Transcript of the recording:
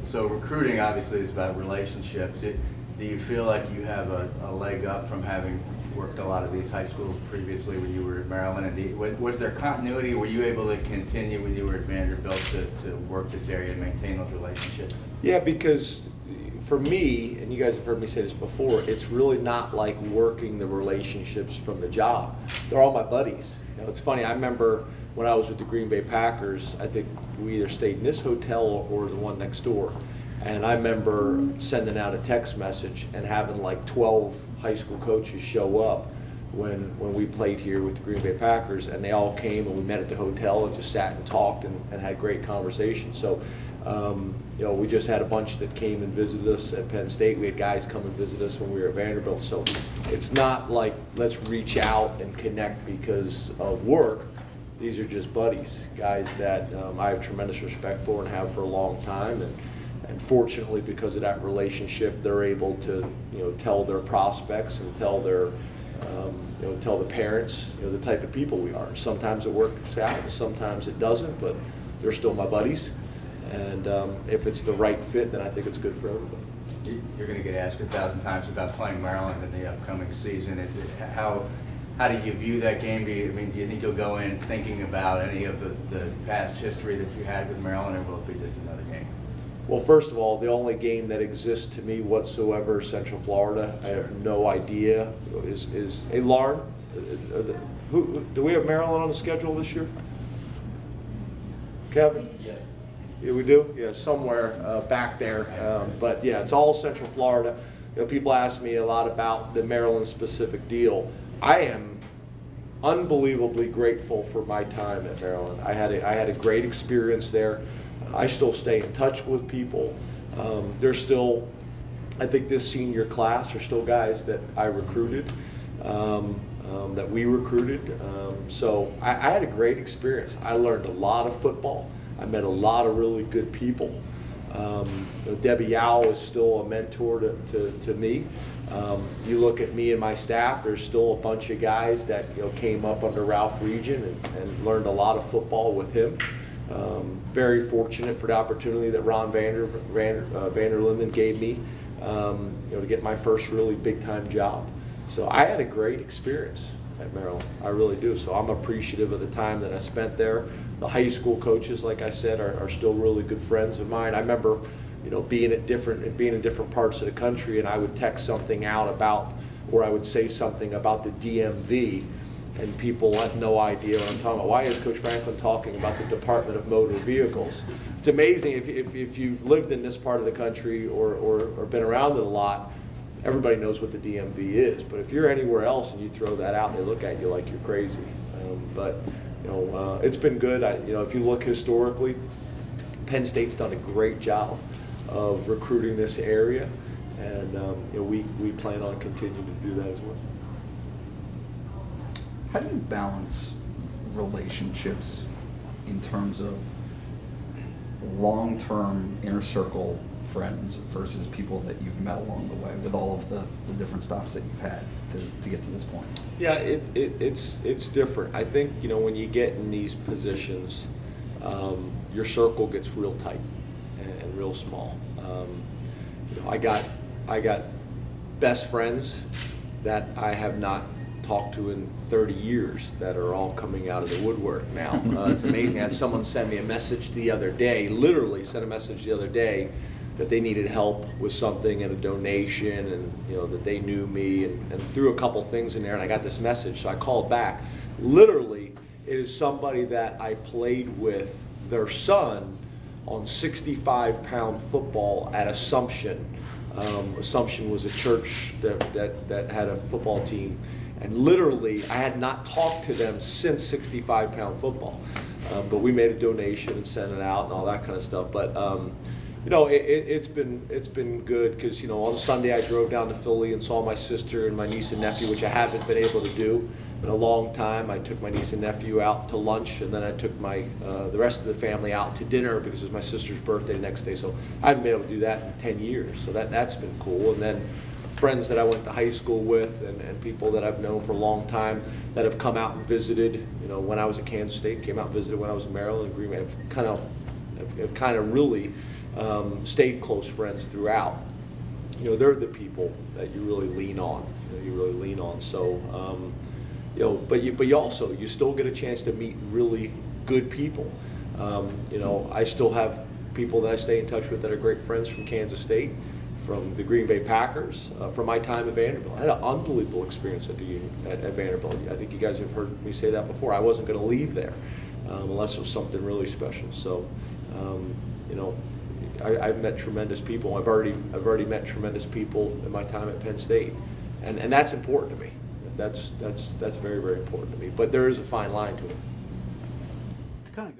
So recruiting obviously is about relationships. Do you feel like you have a leg up from having worked a lot of these high schools previously when you were at Maryland? And was there continuity? Were you able to continue when you were at Vanderbilt to work this area and maintain those relationships? Yeah, because for me, and you guys have heard me say this before, it's really not like working the relationships from the job. They're all my buddies. You know, it's funny, I remember when I was with the Green Bay Packers, I think we either stayed in this hotel or the one next door. And I remember sending out a text message and having like 12 high school coaches show up when we played here with the Green Bay Packers, and they all came and we met at the hotel and just sat and talked and had great conversations. So, you know, we just had a bunch that came and visited us at Penn State. We had guys come and visit us when we were at Vanderbilt. So it's not like let's reach out and connect because of work. These are just buddies, guys that I have tremendous respect for and have for a long time. And fortunately, because of that relationship, they're able to, you know, tell their prospects and tell their, you know, tell the parents, you know, the type of people we are. Sometimes it works out, sometimes it doesn't, but they're still my buddies. And if it's the right fit, then I think it's good for everybody. You're going to get asked 1,000 times about playing Maryland in the upcoming season. How do you view that game? Do you think you'll go in thinking about any of the past history that you had with Maryland, or will it be just another game? Well, first of all, the only game that exists to me whatsoever is Central Florida. I have no idea. Hey, Lauren, do we have Maryland on the schedule this year? Kevin? Yes. Yeah, we do? Yeah, somewhere back there. But yeah, it's all Central Florida. You know, people ask me a lot about the Maryland specific deal. I am unbelievably grateful for my time at Maryland. I had a great experience there. I still stay in touch with people. There's still, I think this senior class are still guys that I recruited, that we recruited. So I had a great experience. I learned a lot of football. I met a lot of really good people. You know, Debbie Yao is still a mentor to me. You look at me and my staff, there's still a bunch of guys that, you know, came up under Ralph Regan and learned a lot of football with him. Very fortunate for the opportunity that Ron Vanderlinden gave me, you know, to get my first really big time job. So I had a great experience at Maryland. I really do. So I'm appreciative of the time that I spent there. The high school coaches, like I said, are still really good friends of mine. I remember, you know, being in different parts of the country, and I would text something out about, or I would say something about the DMV, and people had no idea what I'm talking about. Why is Coach Franklin talking about the Department of Motor Vehicles? It's amazing if you've lived in this part of the country or been around it a lot, everybody knows what the DMV is. But if you're anywhere else and you throw that out, they look at you like you're crazy. But you know, it's been good. You know, if you look historically, Penn State's done a great job of recruiting this area, and you know, we plan on continuing to do that as well. How do you balance relationships in terms of long-term inner circle friends versus people that you've met along the way with all of the different stops that you've had to get to this point? Yeah, it's different. I think, you know, when you get in these positions, your circle gets real tight and real small. You know, I got best friends that I have not talked to in 30 years that are all coming out of the woodwork now. It's amazing. I had someone send me a message the other day, literally sent a message the other day, that they needed help with something and a donation, and you know, that they knew me, and threw a couple things in there, and I got this message, so I called back. Literally, it is somebody that I played with their son on 65-pound football at Assumption. Assumption was a church that had a football team. And literally, I had not talked to them since 65-pound football. But we made a donation and sent it out and all that kind of stuff. But you know, it's been good because, you know, on Sunday I drove down to Philly and saw my sister and my niece and nephew, which I haven't been able to do in a long time. I took my niece and nephew out to lunch, and then I took the rest of the family out to dinner because it was my sister's birthday the next day. So I haven't been able to do that in 10 years. So that's been cool. And then friends that I went to high school with and people that I've known for a long time that have come out and visited. You know, when I was at Kansas State, came out and visited when I was in Maryland and Green Bay. Have kind of really stayed close friends throughout. They're the people that you really lean on. So, but you still get a chance to meet really good people. I still have people that I stay in touch with that are great friends from Kansas State, from the Green Bay Packers, from my time at Vanderbilt. I had an unbelievable experience at Vanderbilt. I think you guys have heard me say that before. I wasn't going to leave there unless it was something really special. So, I've met tremendous people. I've already met tremendous people in my time at Penn State, and that's important to me. That's very, very important to me. But there is a fine line to it. To kind of go.